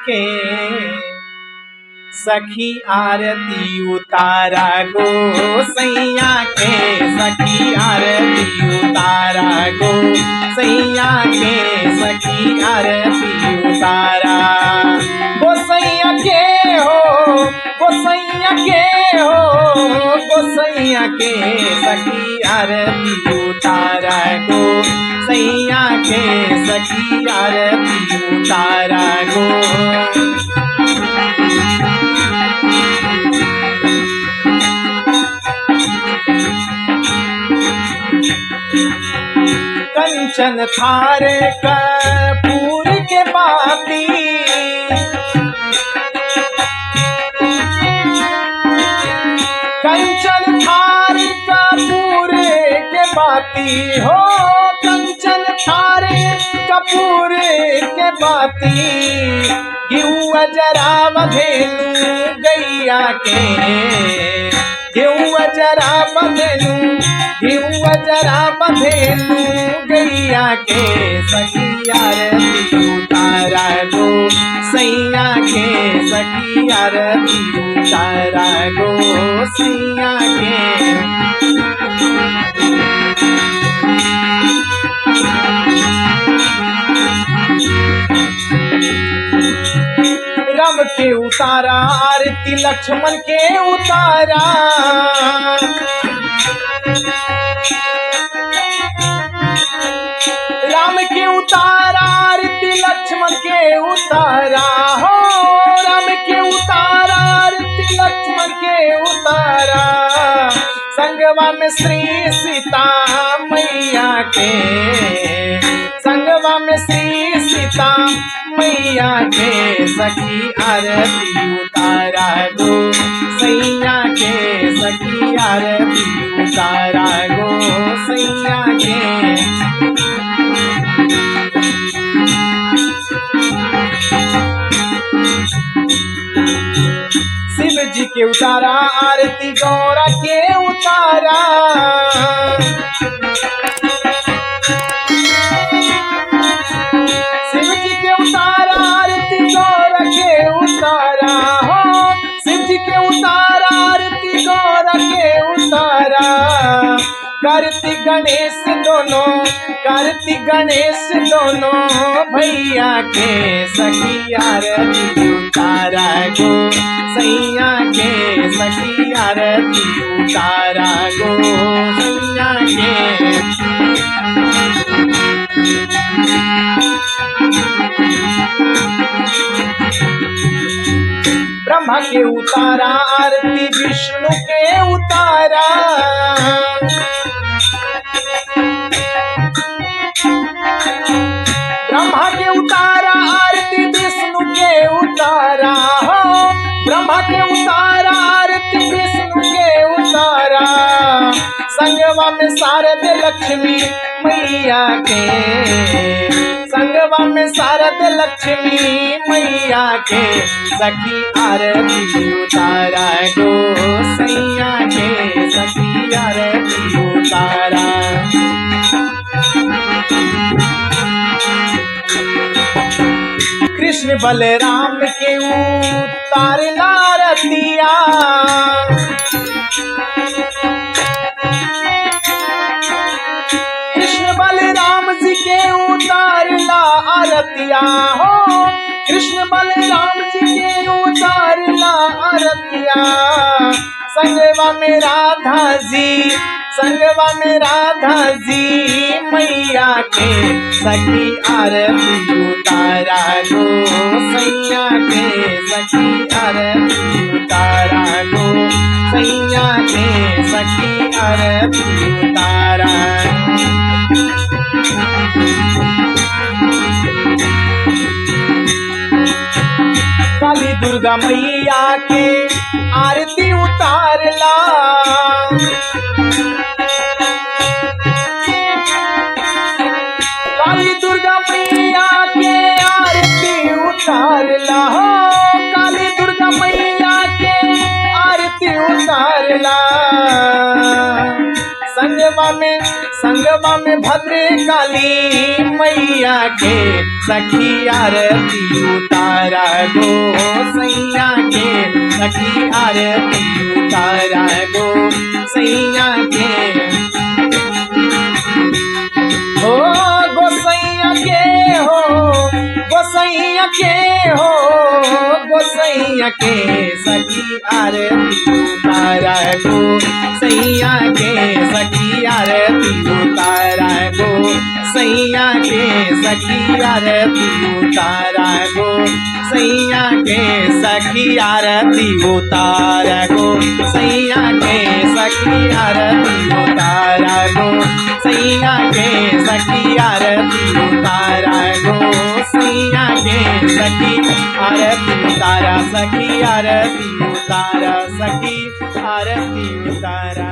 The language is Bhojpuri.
के सखी आरती उतारा गो सैया के, सखी आरती उतारा गो सैया के, सखी आरती उतारा गोसैया के हो, गोसैया के हो, गोसैया के सखी आरती उतारा गो सैया के, सखी आरती उतारा गो। कंचन थारे कपूर के बाती, कंचन थारे कपूर के बाती हो, कंचन थारे कपूर के बाती गिहुआ जरा बधेनु गैया के, गिहुआ जरा बधेनु, गिहुआ जरा बधेनु गैया के, सखी आरती उतारा गो सैया के, सखी आरती उतारा गो सैया के। राम के उतारा आरती लक्ष्मण के उतारा, राम के उतारा आरती लक्ष्मण के उतारा हो, राम के उतारा आरती लक्ष्मण के उतारा संगवा में श्री सीता मैया के, संगवा में श्री सीता मैया के, सखी आरती उतारा गो सैया के, सखी आरती उतारा गो सैया के। शिव जी के उतारा आरती गौरा के उतारा, शिव जी के उतारा आरती गौरा के उतारा हो, शिव जी के उतारा आरती गौरा के उतारा कार्तिक गणेश दोनों, कार्तिक गणेश दोनों भैया के, सखी आरती उतारा गो सैया के, सखी आरती उतारा गो सैया के। ब्रह्मा के उतारा आरती विष्णु के उतारा, ब्रह्मा के उतारा आरती विष्णु के उतारा हो, ब्रह्मा के उतारा आरती विष्णु के उतारा संगवा में शारद लक्ष्मी मैया के, संगवा में शारद लक्ष्मी मैया के, सखी आरती उतारा गो सैया के, सखी आरती उतारा। कृष्ण बलराम के उतारला रतिया, कृष्ण बलराम जी के उतारला आरतिया हो, कृष्ण बलराम जी के उतारला आरतिया संगवा में राधा जी, संगवा में राधा जी मैया के, सखी आरती उतारा गो सैया के, सखी आरती उतारा गो सैया के, सखी आरती उतारा। काली दुर्गा मैया के आरती उतारला, काली दुर्गा मैया के आरती उतारला हो, काली दुर्गा मैया के आरती उतारला संगवा में संगवा में भद्रे काली मैया के सखी आरती उतारा गो सैया के सखी आरती उतारा गो सैया के हो गोसैया के हो गोसैया के हो गोसैया के सखी आरती उतारा गो सैया के सखी आरती उतारा गो सैया के सखी आरती उतारा गो सैया के सखी आरती उतारा गो सैया के सखी आरती उतारा गो सैया के सखी आरती उतारा गो सैया के सखी आरती उतारा सखी आरती उतारा सखी आरती उतारा।